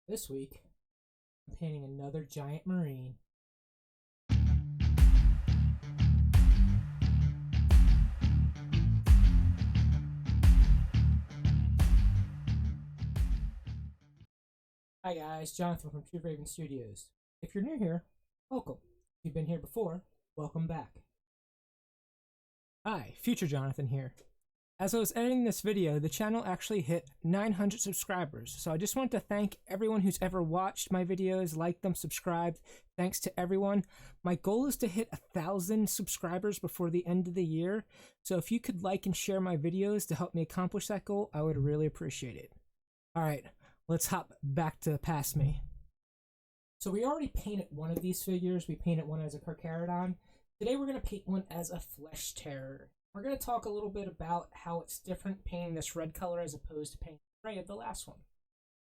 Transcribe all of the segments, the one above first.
This week, I'm painting another giant marine. Hi guys, Jonathan from True Raven Studios. If you're new here, welcome. If you've been here before, welcome back. Hi, Future Jonathan here. As I was editing this video, the channel actually hit 900 subscribers, so I just want to thank everyone who's ever watched my videos, liked them, subscribed. Thanks to everyone. My goal is to hit 1,000 subscribers before the end of the year, so if you could like and share my videos to help me accomplish that goal, I would really appreciate it. Alright, let's hop back to past me. So we already painted one of these figures. We painted one as a Carcharodon. Today we're going to paint one as a Flesh Terror. We're going to talk a little bit about how it's different painting this red color as opposed to painting gray of the last one.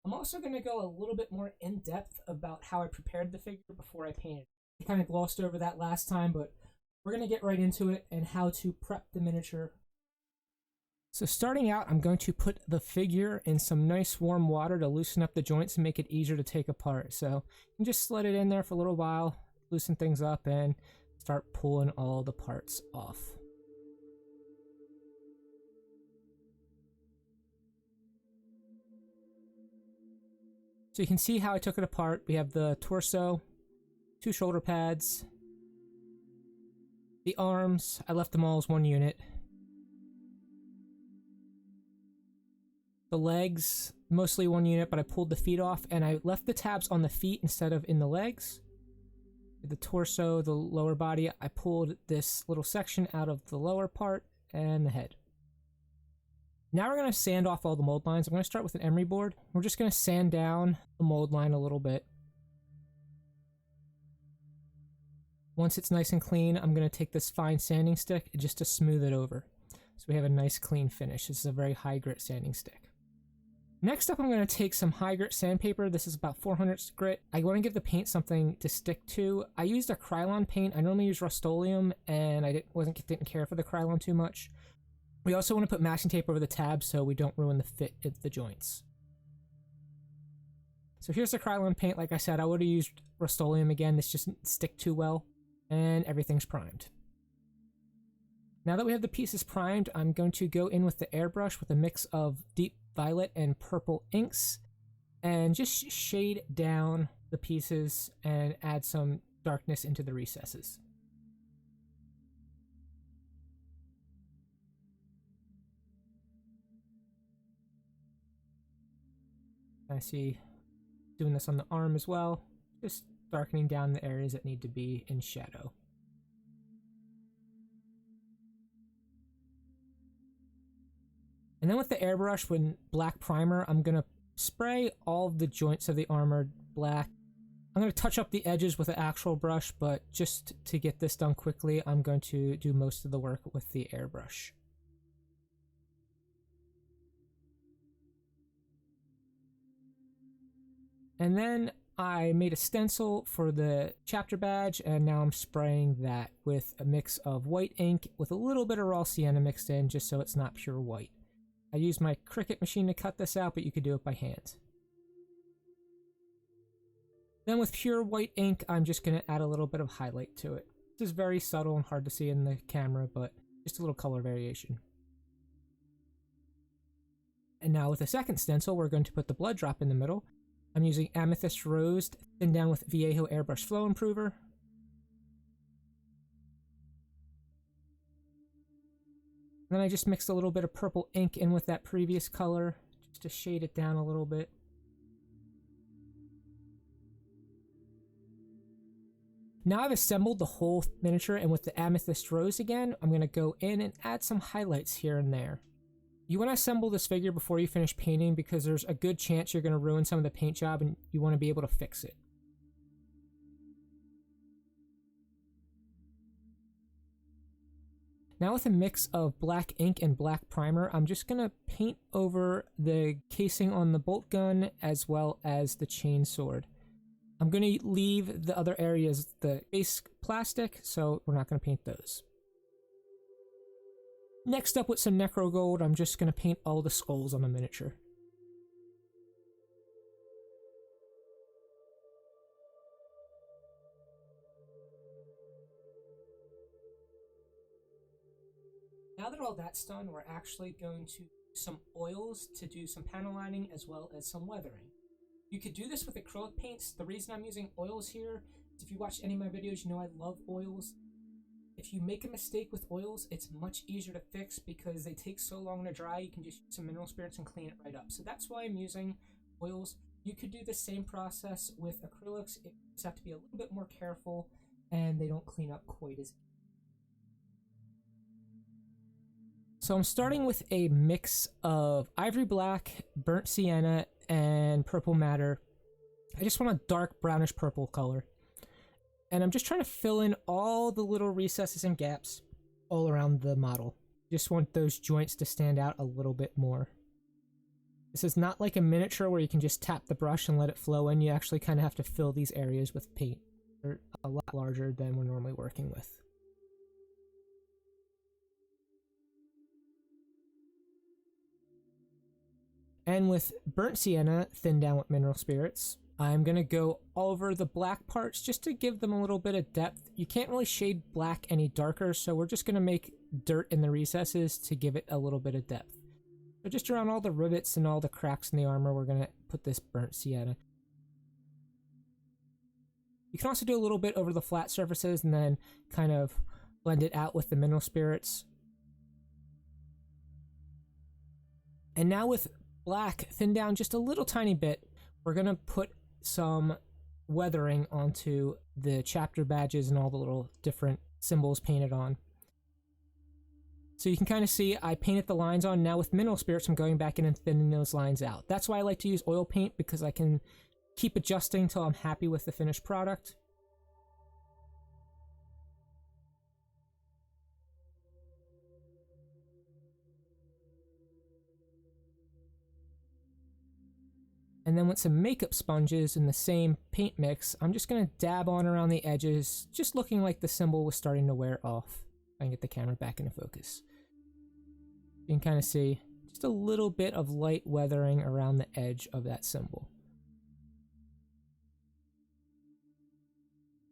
I'm also going to go a little bit more in depth about how I prepared the figure before I painted. I kind of glossed over that last time, but we're going to get right into it and how to prep the miniature. So starting out, I'm going to put the figure in some nice warm water to loosen up the joints and make it easier to take apart. So you can just let it in there for a little while, loosen things up, and start pulling all the parts off. So you can see how I took it apart. We have the torso, 2 shoulder pads, the arms. I left them all as one unit. The legs, mostly one unit, but I pulled the feet off, and I left the tabs on the feet instead of in the legs. The torso, the lower body, I pulled this little section out of the lower part, and the head. Now we're going to sand off all the mold lines. I'm going to start with an emery board. We're just going to sand down the mold line a little bit. Once it's nice and clean, I'm going to take this fine sanding stick just to smooth it over. So we have a nice clean finish. This is a very high grit sanding stick. Next up, I'm going to take some high grit sandpaper. This is about 400 grit. I want to give the paint something to stick to. I used a Krylon paint. I normally use Rust-Oleum, and I didn't care for the Krylon too much. We also want to put masking tape over the tabs so we don't ruin the fit of the joints. So here's the Krylon paint. Like I said, I would have used Rust-Oleum again. This just didn't stick too well, and everything's primed. Now that we have the pieces primed, I'm going to go in with the airbrush with a mix of deep violet and purple inks and just shade down the pieces and add some darkness into the recesses. I see doing this on the arm as well, just darkening down the areas that need to be in shadow. And then with the airbrush with black primer, I'm going to spray all of the joints of the armor black. I'm going to touch up the edges with an actual brush, but just to get this done quickly, I'm going to do most of the work with the airbrush. And then I made a stencil for the chapter badge, and now I'm spraying that with a mix of white ink with a little bit of raw sienna mixed in, just so it's not pure white. I used my Cricut machine to cut this out, but you could do it by hand. Then with pure white ink, I'm just going to add a little bit of highlight to it. This is very subtle and hard to see in the camera, but just a little color variation. And now with the second stencil, we're going to put the blood drop in the middle. I'm using Amethyst Rose thinned down with Viejo Airbrush Flow Improver. Then I just mixed a little bit of purple ink in with that previous color, just to shade it down a little bit. Now I've assembled the whole miniature, and with the Amethyst Rose again, I'm going to go in and add some highlights here and there. You want to assemble this figure before you finish painting because there's a good chance you're going to ruin some of the paint job and you want to be able to fix it. Now with a mix of black ink and black primer, I'm just going to paint over the casing on the bolt gun as well as the chain sword. I'm going to leave the other areas the base plastic, so we're not going to paint those. Next up with some Necro Gold, I'm just going to paint all the skulls on the miniature. Now that all that's done, we're actually going to some oils to do some panel lining as well as some weathering. You could do this with acrylic paints. The reason I'm using oils here is if you watch any of my videos, you know I love oils. If you make a mistake with oils, it's much easier to fix because they take so long to dry. You can just use some mineral spirits and clean it right up. So that's why I'm using oils. You could do the same process with acrylics. You just have to be a little bit more careful and they don't clean up quite as easy. So I'm starting with a mix of ivory black, burnt sienna, and purple madder. I just want a dark brownish purple color. And I'm just trying to fill in all the little recesses and gaps all around the model. Just want those joints to stand out a little bit more. This is not like a miniature where you can just tap the brush and let it flow in. You actually kind of have to fill these areas with paint. They're a lot larger than we're normally working with. And with burnt sienna, thinned down with mineral spirits, I'm going to go over the black parts just to give them a little bit of depth. You can't really shade black any darker, so we're just going to make dirt in the recesses to give it a little bit of depth. So just around all the rivets and all the cracks in the armor, we're going to put this burnt sienna. You can also do a little bit over the flat surfaces and then kind of blend it out with the mineral spirits. And now with black, thin down just a little tiny bit, we're going to put some weathering onto the chapter badges and all the little different symbols painted on. So you can kind of see I painted the lines on. Now with mineral spirits, I'm going back in and thinning those lines out. That's why I like to use oil paint, because I can keep adjusting until I'm happy with the finished product. And then with some makeup sponges in the same paint mix, I'm just going to dab on around the edges, just looking like the symbol was starting to wear off. I can get the camera back into focus. You can kind of see just a little bit of light weathering around the edge of that symbol.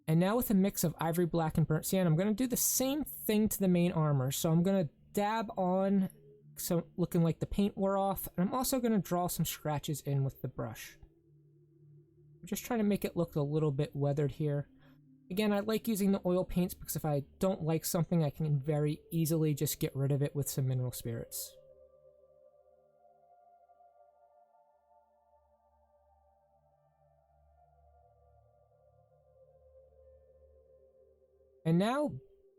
And now with a mix of ivory black and burnt sienna, I'm going to do the same thing to the main armor. So I'm going to dab on, so looking like the paint wore off, and I'm also going to draw some scratches in with the brush. I'm just trying to make it look a little bit weathered here. Again, I like using the oil paints because if I don't like something, I can very easily just get rid of it with some mineral spirits. And now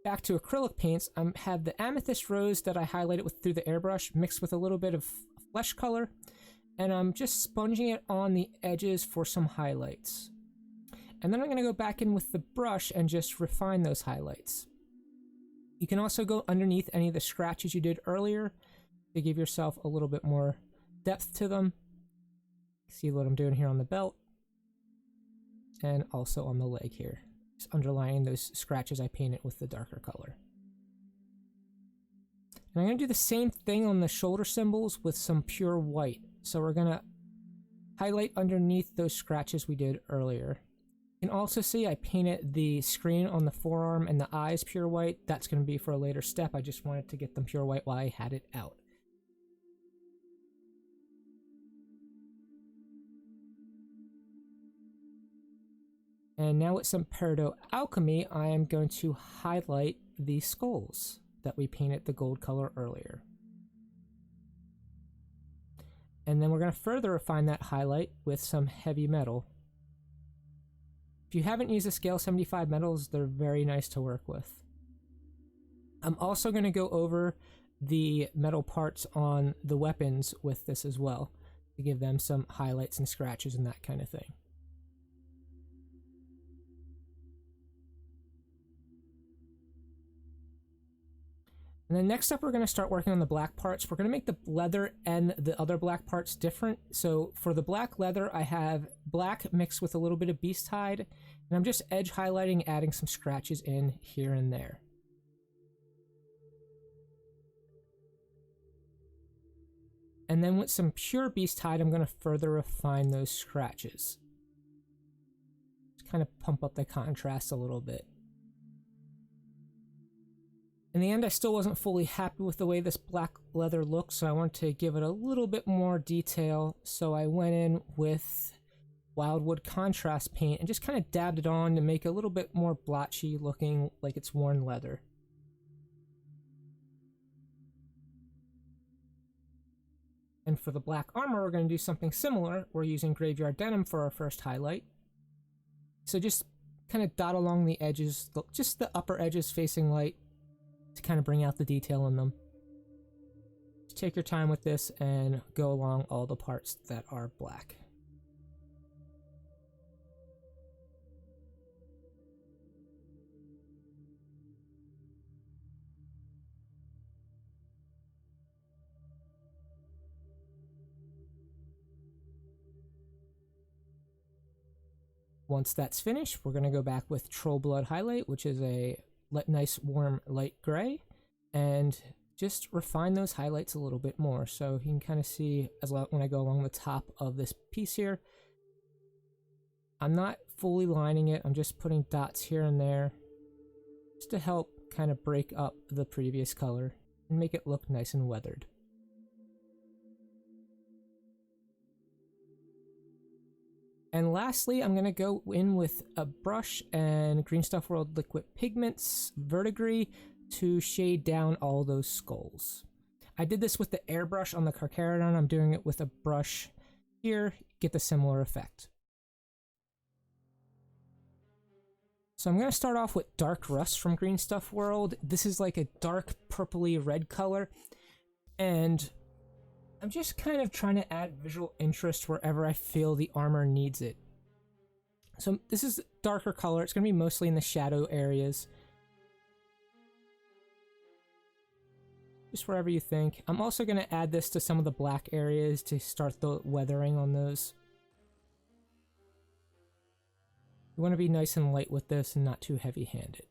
back to acrylic paints. I have the amethyst rose that I highlighted with through the airbrush mixed with a little bit of flesh color, and I'm just sponging it on the edges for some highlights. And then I'm going to go back in with the brush and just refine those highlights. You can also go underneath any of the scratches you did earlier to give yourself a little bit more depth to them. See what I'm doing here on the belt and also on the leg here. Just underlining those scratches I painted with the darker color. And I'm going to do the same thing on the shoulder symbols with some pure white. So we're going to highlight underneath those scratches we did earlier. You can also see I painted the screen on the forearm and the eyes pure white. That's going to be for a later step. I just wanted to get them pure white while I had it out. And now with some Peridot Alchemy, I am going to highlight the skulls that we painted the gold color earlier. And then we're going to further refine that highlight with some heavy metal. If you haven't used the Scale 75 metals, they're very nice to work with. I'm also going to go over the metal parts on the weapons with this as well, to give them some highlights and scratches and that kind of thing. And then next up, we're going to start working on the black parts. We're going to make the leather and the other black parts different. So for the black leather, I have black mixed with a little bit of beast hide, and I'm just edge highlighting, adding some scratches in here and there. And then with some pure beast hide, I'm going to further refine those scratches. Just kind of pump up the contrast a little bit. In the end, I still wasn't fully happy with the way this black leather looked, so I wanted to give it a little bit more detail. So I went in with Wildwood contrast paint and just kind of dabbed it on to make it a little bit more blotchy, looking like it's worn leather. And for the black armor, we're going to do something similar. We're using Graveyard Denim for our first highlight. So just kind of dot along the edges, just the upper edges facing light, to kind of bring out the detail in them. Just take your time with this and go along all the parts that are black. Once that's finished, we're going to go back with Troll Blood Highlight, which is a nice warm light gray, and just refine those highlights a little bit more. So you can kind of see as well when I go along the top of this piece here. I'm not fully lining it, I'm just putting dots here and there just to help kind of break up the previous color and make it look nice and weathered. And lastly, I'm going to go in with a brush and Green Stuff World Liquid Pigments Verdigris to shade down all those skulls. I did this with the airbrush on the Carcharodon. I'm doing it with a brush here, get the similar effect. So I'm going to start off with Dark Rust from Green Stuff World. This is like a dark purpley red color, and I'm just kind of trying to add visual interest wherever I feel the armor needs it. So this is darker color. It's going to be mostly in the shadow areas. Just wherever you think. I'm also going to add this to some of the black areas to start the weathering on those. You want to be nice and light with this and not too heavy-handed.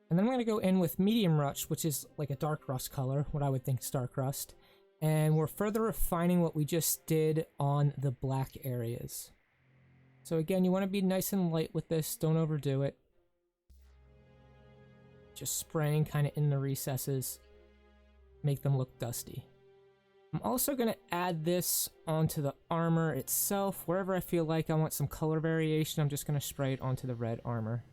And then I'm going to go in with Medium Rust, which is like a dark rust color, what I would think is dark rust. And we're further refining what we just did on the black areas. So again, you want to be nice and light with this, don't overdo it. Just spraying kind of in the recesses, make them look dusty. I'm also going to add this onto the armor itself. Wherever I feel like I want some color variation, I'm just going to spray it onto the red armor.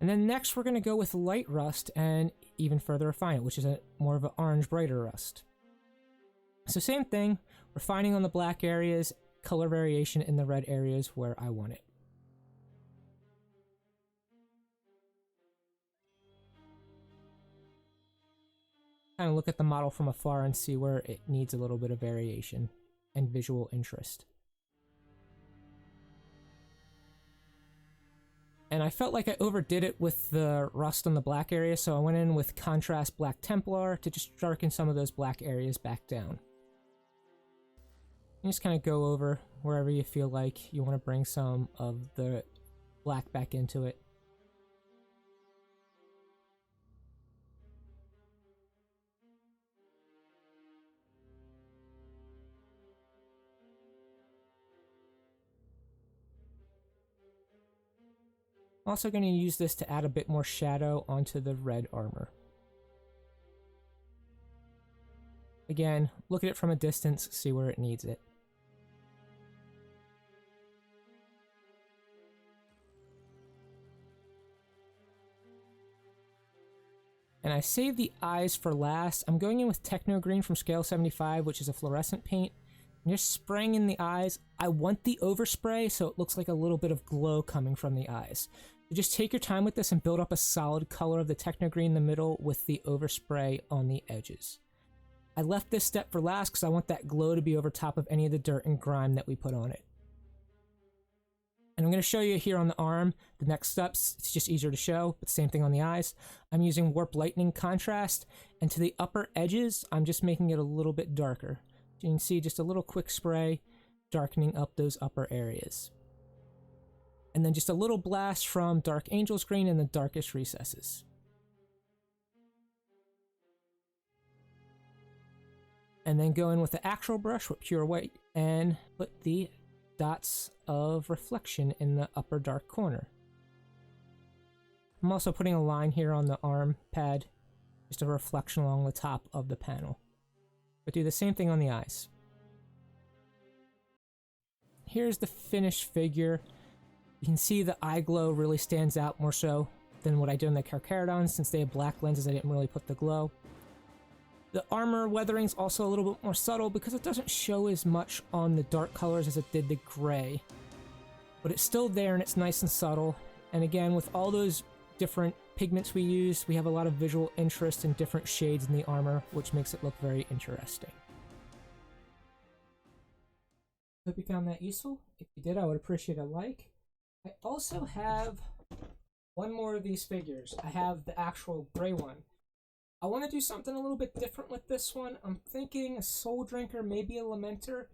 And then next we're going to go with Light Rust and even further refine it, which is more of an orange brighter rust. So same thing, refining on the black areas, color variation in the red areas where I want it. Kind of look at the model from afar and see where it needs a little bit of variation and visual interest. And I felt like I overdid it with the rust on the black area, so I went in with Contrast Black Templar to just darken some of those black areas back down. And just kind of go over wherever you feel like you want to bring some of the black back into it. I'm also going to use this to add a bit more shadow onto the red armor. Again, look at it from a distance, see where it needs it. And I saved the eyes for last. I'm going in with Techno Green from Scale 75, which is a fluorescent paint. I'm just spraying in the eyes. I want the overspray so it looks like a little bit of glow coming from the eyes. So just take your time with this and build up a solid color of the Techno Green in the middle with the overspray on the edges. I left this step for last because I want that glow to be over top of any of the dirt and grime that we put on it. And I'm going to show you here on the arm the next steps. It's just easier to show, but same thing on the eyes. I'm using Warp Lightning Contrast, and to the upper edges, I'm just making it a little bit darker. So you can see just a little quick spray, darkening up those upper areas. And then just a little blast from Dark Angel's Green in the darkest recesses. And then go in with the actual brush with pure white and put the dots of reflection in the upper dark corner. I'm also putting a line here on the arm pad, just a reflection along the top of the panel. But do the same thing on the eyes. Here's the finished figure. You can see the eye glow really stands out more so than what I did on the Carcharodons. Since they have black lenses, I didn't really put the glow. The armor weathering's also a little bit more subtle because it doesn't show as much on the dark colors as it did the gray. But it's still there and it's nice and subtle. And again, with all those different pigments we use, we have a lot of visual interest in different shades in the armor, which makes it look very interesting. Hope you found that useful. If you did, I would appreciate a like. I also have one more of these figures. I have the actual gray one. I want to do something a little bit different with this one. I'm thinking a Soul Drinker, maybe a Lamenter.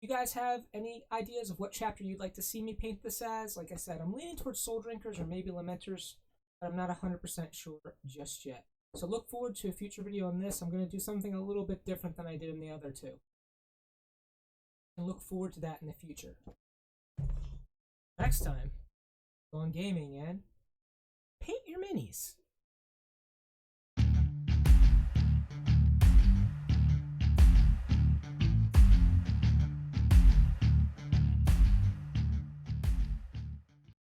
You guys have any ideas of what chapter you'd like to see me paint this as? Like I said, I'm leaning towards Soul Drinkers or maybe Lamenters, but I'm not 100% sure just yet. So look forward to a future video on this. I'm going to do something a little bit different than I did in the other two. And look forward to that in the future. Next time, go on gaming and paint your minis.